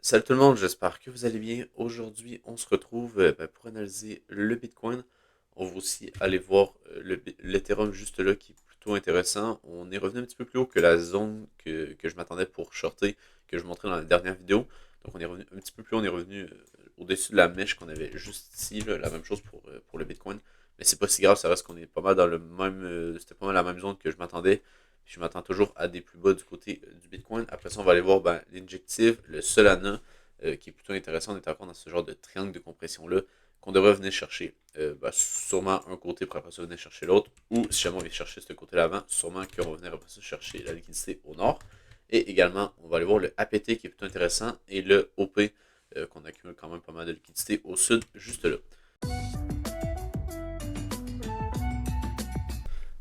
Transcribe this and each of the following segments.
Salut tout le monde, j'espère que vous allez bien. Aujourd'hui, on se retrouve pour analyser le Bitcoin. On va aussi aller voir l'Ethereum juste là qui est plutôt intéressant. On est revenu un petit peu plus haut que la zone que je m'attendais pour shorter, que je vous montrais dans la dernière vidéo. Donc on est revenu un petit peu plus haut, on est revenu au-dessus de la mèche qu'on avait juste ici, là, la même chose pour le Bitcoin. Mais c'est pas si grave, ça reste qu'on est pas mal dans le même, c'était pas mal la même zone que je m'attendais. Je m'attends toujours à des plus bas du côté du Bitcoin. Après ça, on va aller voir l'injective, le Solana, qui est plutôt intéressant. On est encore dans ce genre de triangle de compression-là qu'on devrait venir chercher. Sûrement un côté, pour après ça venir chercher l'autre. Ou si jamais on vient chercher ce côté-là avant, sûrement qu'on va venir après ça chercher la liquidité au nord. Et également, on va aller voir le APT qui est plutôt intéressant et le OP qu'on accumule quand même pas mal de liquidité au sud, juste là.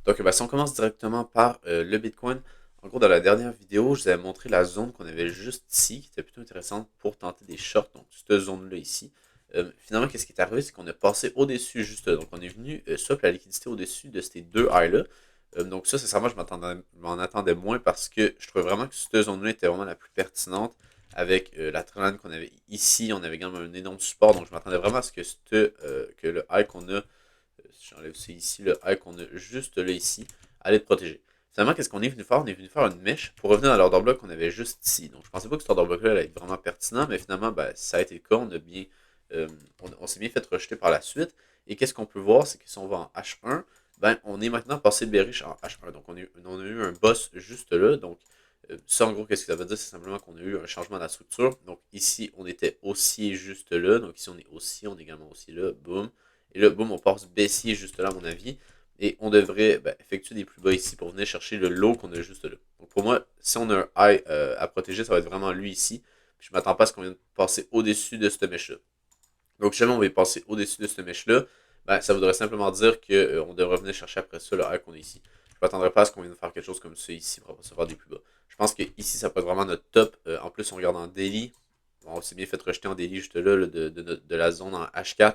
Donc, si on commence directement par le Bitcoin, en gros, dans la dernière vidéo, je vous avais montré la zone qu'on avait juste ici, qui était plutôt intéressante pour tenter des shorts, donc cette zone-là ici. Finalement, qu'est-ce qui est arrivé, c'est qu'on a passé au-dessus juste là. Donc, on est venu swap la liquidité au-dessus de ces deux highs-là. Donc, ça, sincèrement, je m'en attendais moins parce que je trouvais vraiment que cette zone-là était vraiment la plus pertinente avec la trend qu'on avait ici. On avait également un énorme support, donc je m'attendais vraiment à ce que le high qu'on a si j'enlève ça ici, le high qu'on a juste là ici, allait te protéger. Finalement, qu'est-ce qu'on est venu faire? On est venu faire une mèche pour revenir à l'order block qu'on avait juste ici. Donc, je pensais pas que cet order block-là allait être vraiment pertinent, mais finalement, ça a été le cas. Euh, on s'est bien fait rejeter par la suite. Et qu'est-ce qu'on peut voir? C'est que si on va en H1, on est maintenant passé bearish en H1. Donc, on a eu un boss juste là. Donc, ça, en gros, qu'est-ce que ça veut dire? C'est simplement qu'on a eu un changement de la structure. Donc, ici, on était haussier juste là. Donc, ici, on est haussier. On est également haussier là. Boum. Et là, boum, on passe baissier juste là, à mon avis. Et on devrait effectuer des plus bas ici pour venir chercher le low qu'on a juste là. Donc pour moi, si on a un high à protéger, ça va être vraiment lui ici. Puis je m'attends pas à ce qu'on vienne passer au-dessus de cette mèche-là. Donc si jamais on va passer au-dessus de cette mèche-là, ça voudrait simplement dire qu'on devrait venir chercher après ça le high qu'on a ici. Je ne m'attendrai pas à ce qu'on vienne faire quelque chose comme ça ici pour se faire des plus bas. Je pense que ici, ça peut être vraiment notre top. En plus, on regarde en daily. On s'est bien fait rejeter en daily juste là, de la zone en H4.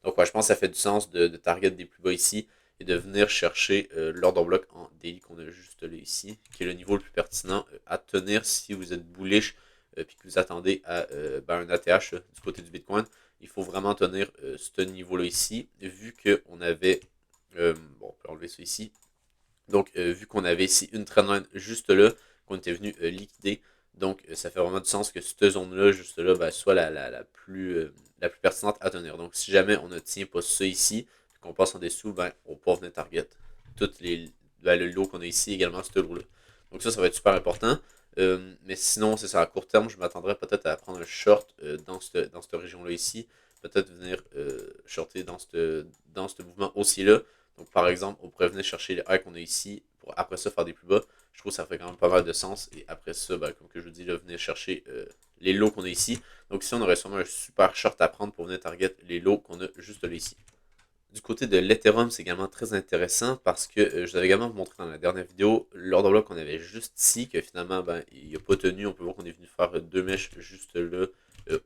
Donc, ouais, je pense que ça fait du sens de target des plus bas ici et de venir chercher l'order block en daily qu'on a juste là ici, qui est le niveau le plus pertinent à tenir si vous êtes bullish puis que vous attendez à un ATH du côté du Bitcoin. Il faut vraiment tenir ce niveau-là ici, vu qu'on avait, bon, on peut enlever ça ici, donc vu qu'on avait ici une trendline juste là, qu'on était venu liquider, donc ça fait vraiment du sens que cette zone-là, juste là, soit la plus pertinente à tenir. Donc si jamais on ne tient pas ça ici, qu'on passe en dessous, on peut venir target toutes le lot qu'on a ici, également ce lot-là. Donc ça va être super important. Mais sinon, c'est ça, à court terme, je m'attendrais peut-être à prendre un short dans cette région-là ici. Peut-être venir shorter dans ce mouvement haussier-là. Donc, par exemple, on pourrait venir chercher les high qu'on a ici pour après ça faire des plus bas. Je trouve que ça fait quand même pas mal de sens. Et après ça, comme que je vous dis, là, venir chercher les lows qu'on a ici. Donc, ici, on aurait sûrement un super short à prendre pour venir target les lows qu'on a juste là ici. Du côté de l'Ethereum, c'est également très intéressant parce que je vous avais également montré dans la dernière vidéo l'order block qu'on avait juste ici, que finalement, il n'a pas tenu. On peut voir qu'on est venu faire deux mèches juste là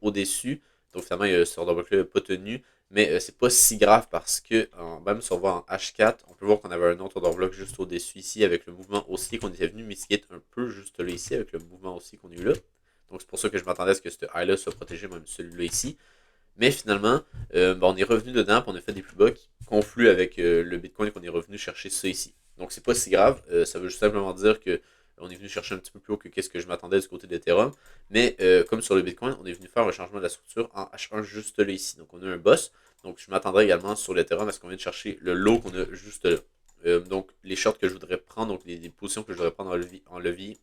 au-dessus. Donc finalement, ce order block-là n'a pas tenu. Mais c'est pas si grave parce que même si on va en H4, on peut voir qu'on avait un autre order block juste au-dessus ici avec le mouvement haussier qu'on était venu mitigate un peu juste là ici avec le mouvement haussier qu'on a eu là. Donc c'est pour ça que je m'attendais à ce que ce high-là soit protégé, même celui-là ici. Mais finalement, on est revenu dedans, puis on a fait des plus bas qui confluent avec le Bitcoin qu'on est revenu chercher ça ici. Donc c'est pas si grave, ça veut juste simplement dire que on est venu chercher un petit peu plus haut que qu'est-ce que je m'attendais du côté d'Ethereum. Mais comme sur le Bitcoin, on est venu faire un changement de la structure en H1 juste là ici. Donc on a un boss. Donc je m'attendrais également sur l'Ethereum à ce qu'on vienne chercher le lot qu'on a juste là. Donc les shorts que je voudrais prendre, donc les positions que je voudrais prendre en levier,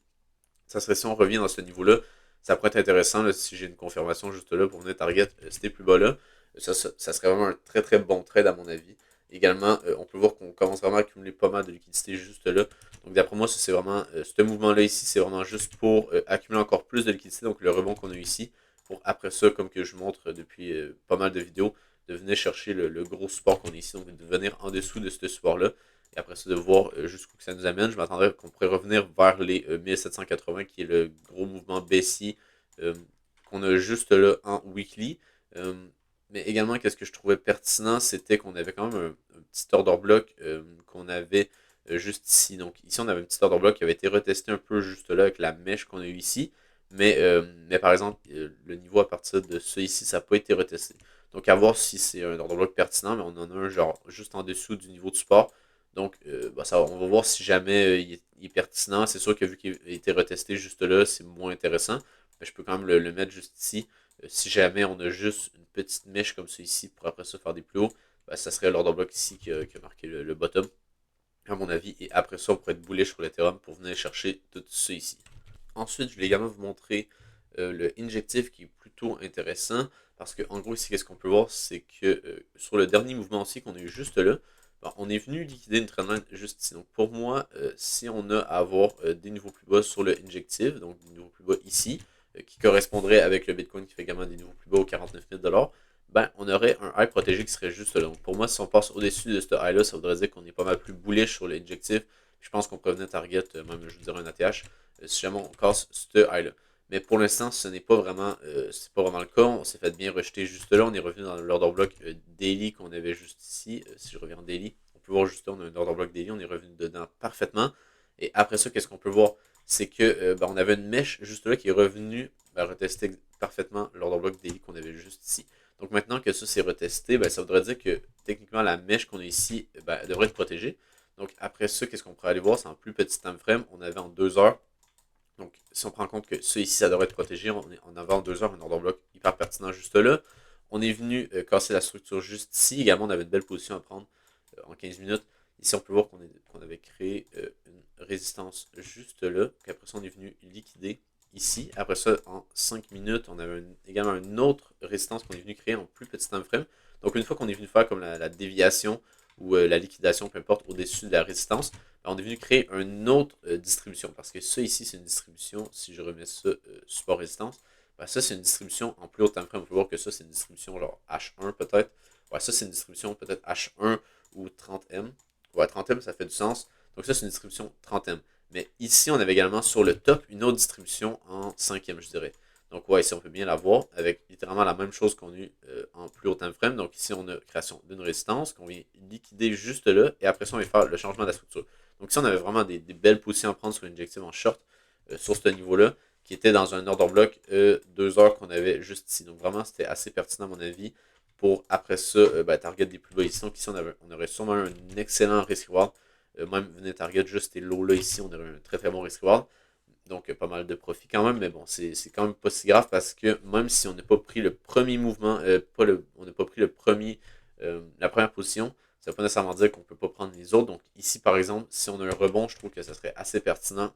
ça serait si on revient dans ce niveau-là. Ça pourrait être intéressant là, si j'ai une confirmation juste là pour venir target c'était plus bas là. Ça serait vraiment un très très bon trade à mon avis. Également, on peut voir qu'on commence vraiment à accumuler pas mal de liquidités juste là. Donc d'après moi, ça c'est vraiment ce mouvement-là ici, c'est vraiment juste pour accumuler encore plus de liquidités. Donc le rebond qu'on a eu ici, pour après ça, comme que je montre depuis pas mal de vidéos, de venir chercher le gros support qu'on a ici, donc de venir en dessous de ce support-là. Et après ça, de voir jusqu'où que ça nous amène. Je m'attendrais qu'on pourrait revenir vers les 1780, qui est le gros mouvement baissier euh, qu'on a juste là en weekly. Euh, mais également, qu'est-ce que je trouvais pertinent, c'était qu'on avait quand même un petit order block qu'on avait juste ici. Donc ici, on avait un petit order block qui avait été retesté un peu juste là avec la mèche qu'on a eu ici. Mais par exemple, le niveau à partir de ça ici, ça n'a pas été retesté. Donc à voir si c'est un ordre bloc pertinent, mais on en a un genre juste en dessous du niveau de support. Donc on va voir si jamais il est pertinent. C'est sûr que vu qu'il a été retesté juste là, c'est moins intéressant. Mais je peux quand même le mettre juste ici. Si jamais on a juste une petite mèche comme ça ici pour après ça faire des plus hauts, ça serait l'ordre bloc ici qui a marqué le bottom, à mon avis. Et après ça, on pourrait être bullish sur l'Ethereum pour venir chercher tout ça ici. Ensuite, je voulais également vous montrer le injectif qui est plutôt intéressant. Parce que en gros, ici, qu'est-ce qu'on peut voir, c'est que sur le dernier mouvement aussi qu'on a eu juste là, on est venu liquider une trendline juste ici. Donc pour moi, si on a à avoir des niveaux plus bas sur le injectif, donc des niveaux plus bas ici, qui correspondrait avec le Bitcoin qui fait également des niveaux plus bas aux 49 000 $, on aurait un high protégé qui serait juste là. Donc pour moi, si on passe au-dessus de ce high-là, ça voudrait dire qu'on est pas mal plus bullish sur l'injectif. Je pense qu'on peut venir target, même je vous dirais un ATH, si jamais on casse ce high-là. Mais pour l'instant, ce n'est pas vraiment le cas. On s'est fait bien rejeter juste là. On est revenu dans l'order block daily qu'on avait juste ici. Si je reviens en daily, on peut voir juste là, on a un order block daily. On est revenu dedans parfaitement. Et après ça, qu'est-ce qu'on peut voir? C'est que on avait une mèche juste là qui est revenue retester parfaitement l'order block daily qu'on avait juste ici. Donc maintenant que ça c'est retesté, ça voudrait dire que techniquement la mèche qu'on a ici devrait être protégée. Donc après ça, qu'est-ce qu'on pourrait aller voir? C'est en plus petit time frame. On avait en 2 heures. Donc, si on prend compte que ça ici, ça devrait être protégé, on est en avant 2 heures, un order block hyper pertinent juste là. On est venu casser la structure juste ici. Également, on avait une belle position à prendre en 15 minutes. Ici, on peut voir qu'on avait créé une résistance juste là. Puis après ça, on est venu liquider ici. Après ça, en 5 minutes, on avait également une autre résistance qu'on est venu créer en plus petit time frame. Donc, une fois qu'on est venu faire comme la déviation ou la liquidation, peu importe, au-dessus de la résistance, on est venu créer une autre distribution. Parce que ça ici, c'est une distribution, si je remets ça support résistance, ça c'est une distribution en plus haut time frame. On peut voir que ça c'est une distribution genre H1 peut-être. Ouais, ça c'est une distribution peut-être H1 ou 30M. Ouais, 30M ça fait du sens. Donc ça c'est une distribution 30M. Mais ici on avait également sur le top une autre distribution en 5e je dirais. Donc ouais, ici on peut bien la voir avec littéralement la même chose qu'on a eu en plus haut time frame. Donc ici on a création d'une résistance qu'on vient liquider juste là et après ça on va faire le changement de la structure. Donc ici on avait vraiment des belles positions à prendre sur l'injective en short sur ce niveau-là qui était dans un order block 2 heures qu'on avait juste ici. Donc vraiment c'était assez pertinent à mon avis pour après ça target des plus bas ici. Donc ici on aurait sûrement un excellent risk reward. Même venir target juste ces lows là ici, on aurait un très très bon risk reward. Donc, pas mal de profit quand même, mais bon, c'est quand même pas si grave parce que même si on n'a pas pris le premier mouvement, on n'a pas pris la première position, ça ne veut pas nécessairement dire qu'on ne peut pas prendre les autres. Donc, ici, par exemple, si on a un rebond, je trouve que ça serait assez pertinent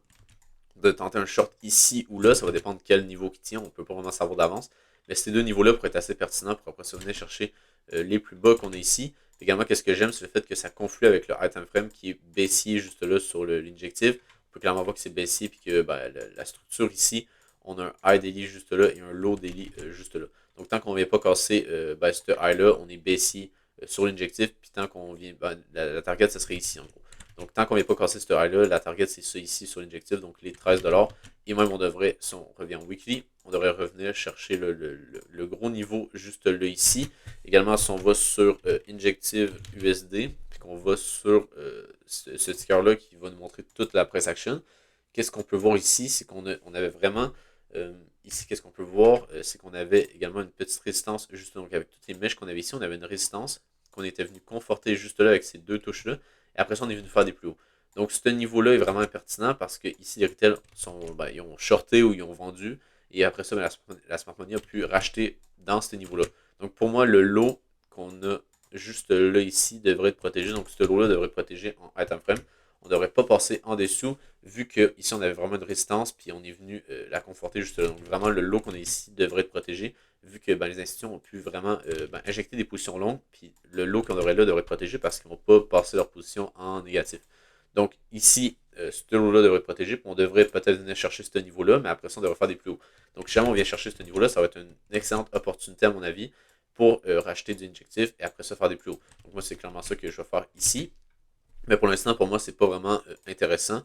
de tenter un short ici ou là. Ça va dépendre de quel niveau qui tient, on ne peut pas vraiment savoir d'avance. Mais ces deux niveaux-là pourraient être assez pertinents pour après ça venir chercher les plus bas qu'on a ici. Également, qu'est-ce que j'aime, c'est le fait que ça conflue avec le high time frame qui est baissier juste là sur l'injective. On peut clairement voir que c'est baissier et que la structure ici, on a un high daily juste là et un low daily juste là. Donc tant qu'on ne vient pas casser ce high là, on est baissier sur l'injectif. Puis tant qu'on vient, la target, ça serait ici en gros. Donc tant qu'on ne vient pas casser ce high là, la target c'est ça ici sur l'injectif, donc les 13$. Et même on devrait, si on revient en weekly, on devrait revenir chercher le gros niveau juste là ici. Également, si on va sur Injective USD, puis qu'on va sur ce ticker-là qui va nous montrer toute la price action, qu'est-ce qu'on peut voir ici? C'est qu'on avait vraiment, ici, qu'est-ce qu'on peut voir? C'est qu'on avait également une petite résistance, juste donc avec toutes les mèches qu'on avait ici, on avait une résistance qu'on était venu conforter juste là avec ces deux touches-là. Et après ça, on est venu faire des plus hauts. Donc, ce niveau-là est vraiment impertinent parce que ici, les retail ils ont shorté ou ils ont vendu. Et après ça, la smart money a pu racheter dans ce niveau-là. Donc, pour moi, le lot qu'on a juste là ici devrait être protégé. Donc, ce lot-là devrait être protégé en high time frame. On ne devrait pas passer en dessous vu qu'ici, on avait vraiment une résistance puis on est venu la conforter juste là. Donc, vraiment, le lot qu'on a ici devrait être protégé vu que les institutions ont pu vraiment injecter des positions longues. Puis le lot qu'on aurait là devrait être protégé parce qu'ils n'ont pas passé leur position en négatif. Donc ici, ce lot-là devrait être protégé, puis on devrait peut-être venir chercher ce niveau-là, mais après ça, on devrait faire des plus hauts. Donc si jamais on vient chercher ce niveau-là, ça va être une excellente opportunité, à mon avis, pour racheter du injectif et après ça faire des plus hauts. Donc moi, c'est clairement ça que je vais faire ici. Mais pour l'instant, pour moi, c'est pas vraiment intéressant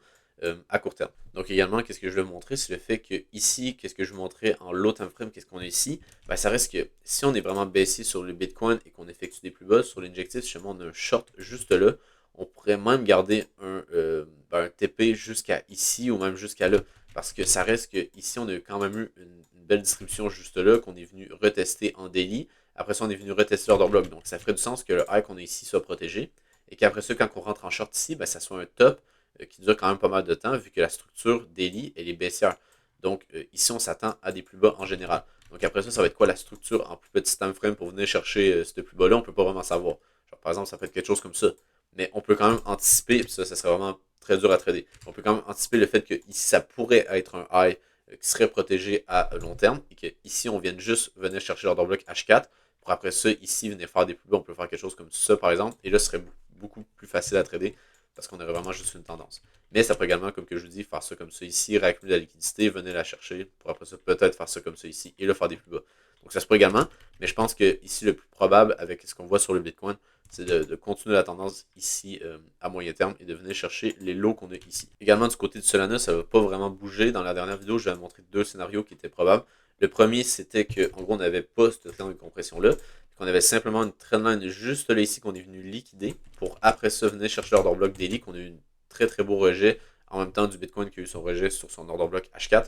à court terme. Donc également, qu'est-ce que je vais montrer, c'est le fait que ici, qu'est-ce que je vais montrer en low time frame, qu'est-ce qu'on a ici, ça reste que si on est vraiment baissé sur le Bitcoin et qu'on effectue des plus bas sur l'injectif, si jamais on a un short juste là, on pourrait même garder un TP jusqu'à ici ou même jusqu'à là. parce que ça reste que ici on a quand même eu une belle distribution juste là, qu'on est venu retester en daily. Après ça, on est venu retester l'order block. Donc ça ferait du sens que le high qu'on a ici soit protégé. Et qu'après ça, quand on rentre en short ici, ben, ça soit un top qui dure quand même pas mal de temps, vu que la structure daily, elle est baissière. Donc ici, on s'attend à des plus bas en général. Donc après ça, ça va être quoi la structure en plus petit time frame pour venir chercher ce plus bas-là, on peut pas vraiment savoir. Genre, par exemple, ça peut être quelque chose comme ça. Mais on peut quand même anticiper, puis ça serait vraiment très dur à trader. On peut quand même anticiper le fait que ici, ça pourrait être un high qui serait protégé à long terme, et que ici, on vienne juste venir chercher l'order block H4, pour après ça, ici, venir faire des plus bas, on peut faire quelque chose comme ça, par exemple, et là, ce serait beaucoup plus facile à trader, parce qu'on aurait vraiment juste une tendance. Mais ça peut également, comme que je vous dis, faire ça comme ça ici, réaccumuler la liquidité, venir la chercher, pour après ça, peut-être faire ça comme ça ici, et là, faire des plus bas. Donc ça se peut également, mais je pense que ici, le plus probable, avec ce qu'on voit sur le Bitcoin, c'est de continuer la tendance ici à moyen terme et de venir chercher les lots qu'on a ici. Également du côté du Solana, ça ne va pas vraiment bouger. Dans la dernière vidéo, je vais montrer deux scénarios qui étaient probables. Le premier, c'était qu'en gros, on n'avait pas ce trend de compression-là, qu'on avait simplement une trendline juste là ici qu'on est venu liquider pour après ça venir chercher l'order block daily, qu'on a eu un très beau rejet en même temps du Bitcoin qui a eu son rejet sur son order block H4.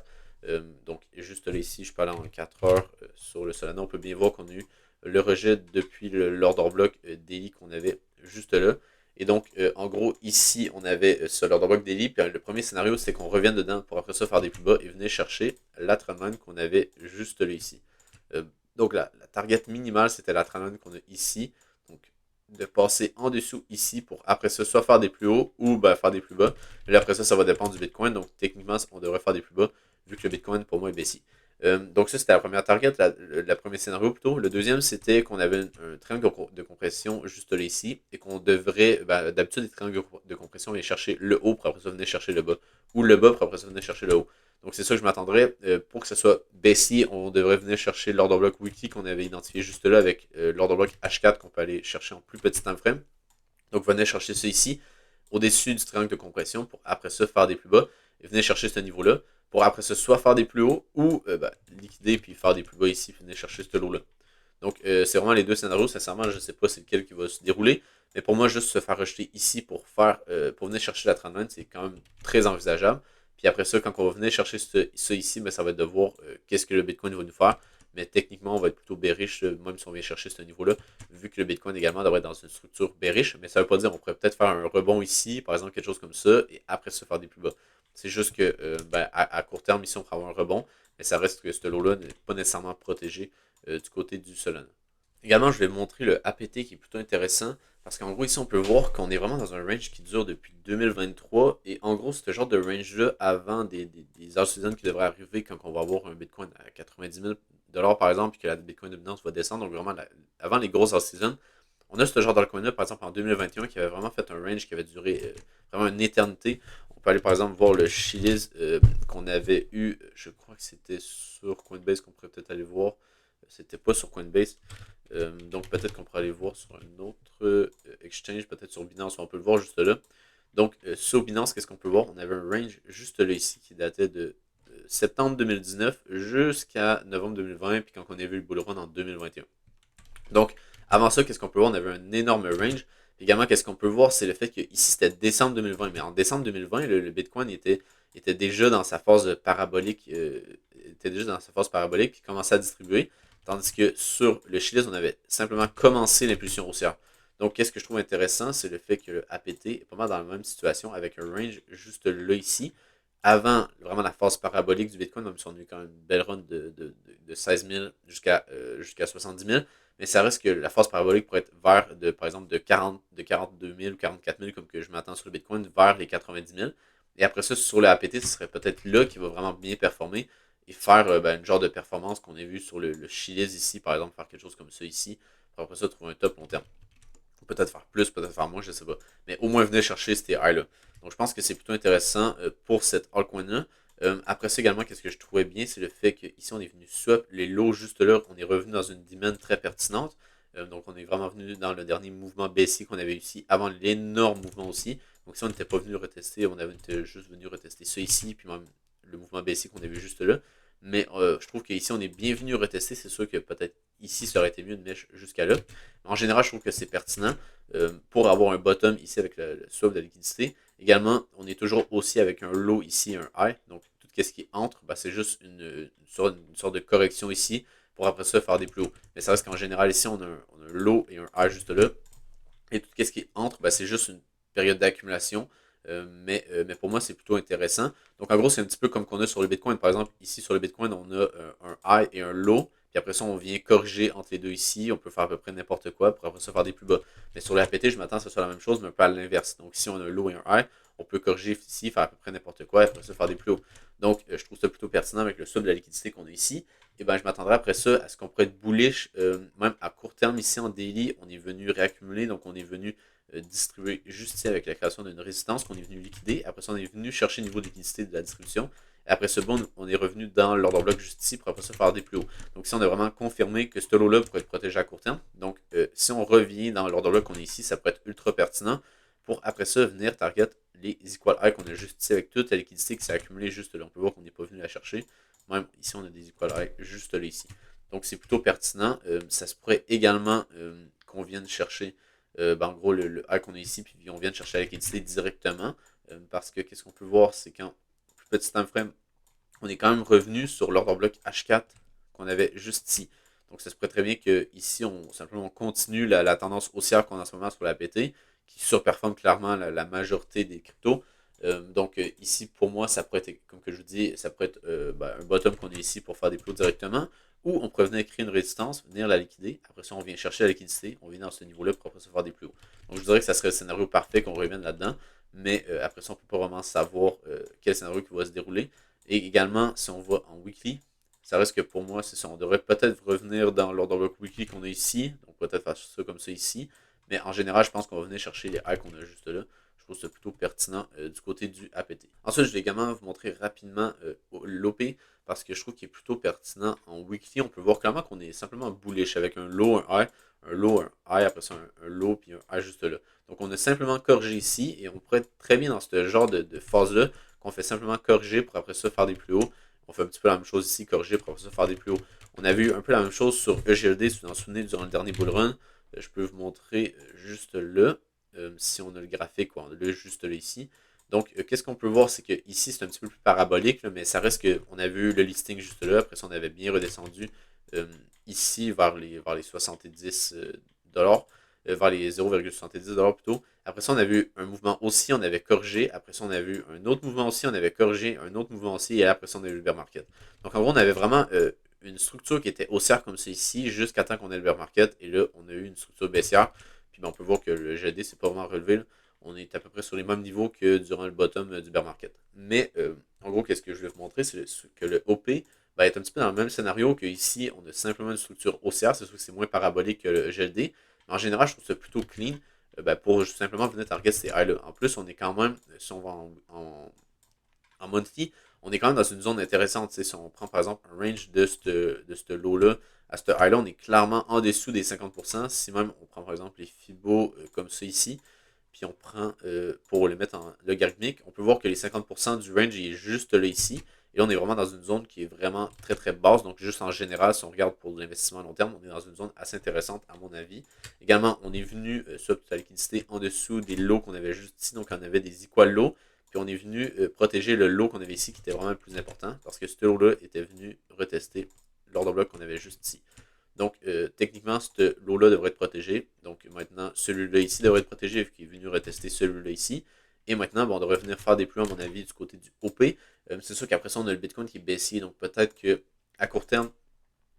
Donc juste là ici, je parle en 4 heures sur le Solana, on peut bien voir qu'on a eu le rejet depuis l'order block daily qu'on avait juste là. Et donc, en gros, ici, on avait ce l'order block daily. Puis le premier scénario, c'est qu'on revienne dedans pour après ça faire des plus bas et venir chercher la trendline qu'on avait juste là ici. Donc, la target minimale, c'était la trendline qu'on a ici. Donc, de passer en dessous ici pour après ça soit faire des plus hauts ou ben, faire des plus bas. Mais là, après ça, ça va dépendre du Bitcoin. Donc, techniquement, on devrait faire des plus bas vu que le Bitcoin, pour moi, est baissier. Donc ça, c'était la première target, la premier scénario plutôt. Le deuxième, c'était qu'on avait un triangle de compression juste là ici et qu'on devrait, d'habitude, les triangles de compression viennent chercher le haut pour après ça venir chercher le bas, ou le bas pour après ça venir chercher le haut. Donc c'est ça que je m'attendrais. Pour que ce soit baissier, on devrait venir chercher l'order block weekly qu'on avait identifié juste là avec l'order block H4 qu'on peut aller chercher en plus petit time frame. Donc venez chercher ça ici, au-dessus du triangle de compression, pour après ça faire des plus bas, et venez chercher ce niveau-là, pour après ça soit faire des plus hauts, ou liquider puis faire des plus bas ici, puis venir chercher ce lot-là. Donc c'est vraiment les deux scénarios, sincèrement, je ne sais pas c'est lequel qui va se dérouler, mais pour moi, juste se faire rejeter ici pour venir chercher la trendline, c'est quand même très envisageable. Puis après ça, quand on va venir chercher ça ici, ça va être de voir qu'est-ce que le Bitcoin va nous faire. Mais techniquement, on va être plutôt bearish, même si on vient chercher ce niveau-là, vu que le Bitcoin également devrait être dans une structure bearish. Mais ça ne veut pas dire qu'on pourrait peut-être faire un rebond ici, par exemple, quelque chose comme ça, et après ça faire des plus bas. C'est juste que à court terme, ici, on pourrait avoir un rebond, mais ça reste que ce lot-là n'est pas nécessairement protégé du côté du Solana. Également, je vais montrer le APT qui est plutôt intéressant, parce qu'en gros, ici, on peut voir qu'on est vraiment dans un range qui dure depuis 2023, et en gros, ce genre de range-là, avant des off-season qui devraient arriver quand on va avoir un Bitcoin à 90 000 par exemple, puis que la Bitcoin dominance va descendre, donc vraiment, avant les grosses off-season, on a ce genre d'altcoin-là, par exemple, en 2021, qui avait vraiment fait un range qui avait duré vraiment une éternité. On peut aller, par exemple, voir le Chiliz qu'on avait eu, je crois que c'était sur Coinbase, qu'on pourrait peut-être aller voir. C'était pas sur Coinbase. Donc peut-être qu'on pourrait aller voir sur un autre exchange, peut-être sur Binance, on peut le voir juste là. Donc sur Binance, qu'est-ce qu'on peut voir? On avait un range juste là ici qui datait de septembre 2019 jusqu'à novembre 2020, puis quand on a vu le bull run en 2021. Donc avant ça, qu'est-ce qu'on peut voir? On avait un énorme range. Également, qu'est-ce qu'on peut voir? C'est le fait que ici c'était décembre 2020, mais en décembre 2020, le Bitcoin était déjà dans sa phase parabolique, puis commençait à distribuer. Tandis que sur le Chiliz, on avait simplement commencé l'impulsion haussière. Donc, qu'est-ce que je trouve intéressant, c'est le fait que le APT est pas mal dans la même situation avec un range juste là ici. Avant vraiment la phase parabolique du Bitcoin, même si on a eu quand même une belle run de 16 000 jusqu'à 70 000, mais ça reste que la phase parabolique pourrait être vers, par exemple, de 42 000 ou 44 000, comme que je m'attends sur le Bitcoin, vers les 90 000. Et après ça, sur le APT, ce serait peut-être là qui va vraiment bien performer et faire une genre de performance qu'on a vu sur le Chiliz ici, par exemple, faire quelque chose comme ça ici, pour après ça trouver un top long terme. Peut-être faire plus, peut-être faire moins, je sais pas. Mais au moins venir chercher ces highs-là. Donc je pense que c'est plutôt intéressant pour cette altcoin-là. Après ça également, qu'est-ce que je trouvais bien, c'est le fait qu'ici on est venu swap les lots juste là, on est revenu dans une demand très pertinente. Donc on est vraiment venu dans le dernier mouvement baissier qu'on avait ici, avant l'énorme mouvement aussi. Donc si on n'était pas venu retester, on avait juste venu retester ça ici, puis même le mouvement baissier qu'on a vu juste là. Mais je trouve qu'ici on est bien venu retester. C'est sûr que peut-être ici ça aurait été mieux de mèche jusqu'à là. En général, je trouve que c'est pertinent pour avoir un bottom ici avec le swap de liquidité. Également, on est toujours aussi avec un low ici, un high. Donc, tout ce qui est entre, ben, c'est juste une sorte de correction ici pour après ça faire des plus hauts. Mais ça reste qu'en général, ici, on a un low et un high juste là. Et tout ce qui est entre, ben, c'est juste une période d'accumulation. Mais pour moi, c'est plutôt intéressant. Donc, en gros, c'est un petit peu comme qu'on a sur le Bitcoin. Par exemple, ici, sur le Bitcoin, on a un high et un low. Puis après ça, on vient corriger entre les deux ici. On peut faire à peu près n'importe quoi pour après ça faire des plus bas. Mais sur le APT, je m'attends à ce que ce soit la même chose, mais un peu à l'inverse. Donc, ici, on a un low et un high. On peut corriger ici, faire à peu près n'importe quoi, et après ça, faire des plus hauts. Donc, je trouve ça plutôt pertinent avec le swap de la liquidité qu'on a ici. Et ben, je m'attendrai après ça à ce qu'on pourrait être bullish, même à court terme ici en daily. On est venu réaccumuler, donc on est venu distribuer juste ici avec la création d'une résistance qu'on est venu liquider. Après ça, on est venu chercher le niveau de liquidité de la distribution. Et après ce bon, on est revenu dans l'ordre bloc juste ici pour après ça faire des plus hauts. Donc ici, on a vraiment confirmé que ce lot-là pourrait être protégé à court terme. Donc si on revient dans l'ordre bloc qu'on est ici, ça pourrait être ultra pertinent pour après ça venir target les equal high qu'on a juste ici avec toute la liquidité qui s'est accumulée juste là. On peut voir qu'on n'est pas venu la chercher. Même ici, on a des equal high juste là ici. Donc c'est plutôt pertinent. Ça se pourrait également qu'on vienne chercher en gros le high qu'on a ici, puis on vient de chercher la liquidité directement. Parce que qu'est-ce qu'on peut voir, c'est qu'en plus petit time frame, on est quand même revenu sur l'ordre bloc H4 qu'on avait juste ici. Donc ça se pourrait très bien qu'ici, on continue la tendance haussière qu'on a en ce moment sur la PT, qui surperforme clairement la majorité des cryptos. Donc ici, pour moi, ça pourrait être, comme que je vous dis, ça pourrait être un bottom qu'on est ici pour faire des plots directement, ou on pourrait venir créer une résistance, venir la liquider. Après ça, on vient chercher la liquidité, on vient dans ce niveau-là pour après ça faire des plus hauts. Donc je dirais que ça serait le scénario parfait qu'on revienne là-dedans, mais après ça, on ne peut pas vraiment savoir quel scénario qui va se dérouler. Et également, si on va en weekly, ça reste que pour moi, c'est ça. On devrait peut-être revenir dans l'ordre bloc weekly qu'on a ici. Donc peut-être faire ça comme ça ici. Mais en général, je pense qu'on va venir chercher les highs qu'on a juste là. Je trouve ça plutôt pertinent du côté du APT. Ensuite, je vais également vous montrer rapidement l'OP parce que je trouve qu'il est plutôt pertinent en weekly. On peut voir clairement qu'on est simplement bullish avec un low, un high, un low, un high, après ça un low, puis un high juste là. Donc on a simplement corrigé ici et on pourrait être très bien dans ce genre de phase-là qu'on fait simplement corriger pour après ça faire des plus hauts. On fait un petit peu la même chose ici, corriger pour après ça faire des plus hauts. On a vu un peu la même chose sur EGLD, si vous vous en souvenez, durant le dernier bull run. Je peux vous montrer juste là, si on a le graphique, on a le juste là ici. Donc, qu'est-ce qu'on peut voir, c'est que ici c'est un petit peu plus parabolique, là, mais ça reste qu'on a vu le listing juste là. Après ça, on avait bien redescendu ici vers les 70 dollars, vers les 0,70 dollars plutôt. Après ça, on a vu un mouvement aussi, on avait corrigé. Après ça, on a vu un autre mouvement aussi, on avait corrigé un autre mouvement aussi. Et après ça, on a eu le bear market. Donc, en gros, on avait vraiment une structure qui était haussière comme ça ici, jusqu'à temps qu'on ait le bear market. Et là, on a eu une structure baissière. Puis on peut voir que le GD s'est pas vraiment relevé. Là. On est à peu près sur les mêmes niveaux que durant le bottom du bear market. Mais, en gros, qu'est-ce que je vais vous montrer, c'est que le OP est un petit peu dans le même scénario qu'ici, on a simplement une structure haussière. C'est sûr que c'est moins parabolique que le GLD. Mais en général, je trouve ça plutôt clean pour simplement venir target ces highs-là. En plus, on est quand même, si on va en monthly, on est quand même dans une zone intéressante. Si on prend par exemple un range de ce low-là à ce high-là, on est clairement en dessous des 50%. Si même on prend par exemple les Fibo comme ça ici, puis on prend pour les mettre en logarithmique, on peut voir que les 50% du range est juste là ici. Et là, on est vraiment dans une zone qui est vraiment très très basse. Donc, juste en général, si on regarde pour l'investissement à long terme, on est dans une zone assez intéressante à mon avis. Également, on est venu sur la liquidité en dessous des lots qu'on avait juste ici. Donc, on avait des equal lows. Puis, on est venu protéger le lot qu'on avait ici qui était vraiment le plus important parce que ce lot-là était venu retester l'ordre bloc qu'on avait juste ici. Donc, techniquement, ce lot-là devrait être protégé. Donc, maintenant, celui-là ici devrait être protégé vu qu'il est venu retester celui-là ici. Et maintenant, on devrait venir faire des plus, à mon avis, du côté du OP. C'est sûr qu'après ça, on a le Bitcoin qui est baissier. Donc, peut-être qu'à court terme,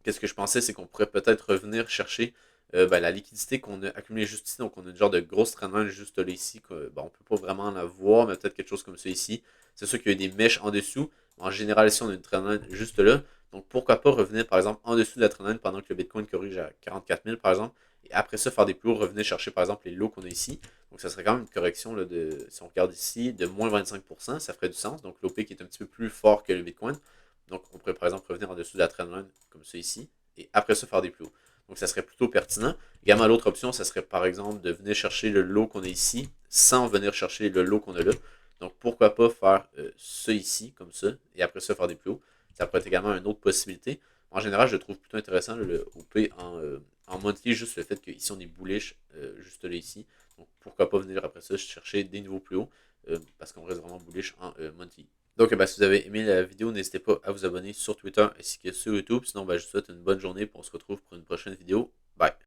qu'est-ce que je pensais, c'est qu'on pourrait peut-être revenir chercher la liquidité qu'on a accumulée juste ici. Donc, on a une genre de grosse trendline juste là ici. On ne peut pas vraiment la voir, mais peut-être quelque chose comme ça ici. C'est sûr qu'il y a des mèches en dessous. En général, ici, on a une trendline juste là. Donc, pourquoi pas revenir, par exemple, en dessous de la trendline pendant que le Bitcoin corrige à 44 000, par exemple. Et après ça, faire des plus hauts, revenir chercher, par exemple, les lows qu'on a ici. Donc, ça serait quand même une correction, là, si on regarde ici, de moins 25%. Ça ferait du sens. Donc, l'OP qui est un petit peu plus fort que le Bitcoin. Donc, on pourrait, par exemple, revenir en dessous de la trendline, comme ça ici. Et après ça, faire des plus hauts. Donc, ça serait plutôt pertinent. Également, l'autre option, ça serait, par exemple, de venir chercher le lot qu'on a ici, sans venir chercher le lot qu'on a là. Donc, pourquoi pas faire ça ici, comme ça, et après ça, faire des plus hauts. Ça pourrait être également une autre possibilité. En général, je le trouve plutôt intéressant, le OP en monthly, juste le fait qu'ici, on est bullish, juste là, ici. Donc, pourquoi pas venir après ça chercher des niveaux plus hauts, parce qu'on reste vraiment bullish en monthly. Donc, si vous avez aimé la vidéo, n'hésitez pas à vous abonner sur Twitter ainsi que sur YouTube. Sinon, je vous souhaite une bonne journée et on se retrouve pour une prochaine vidéo. Bye!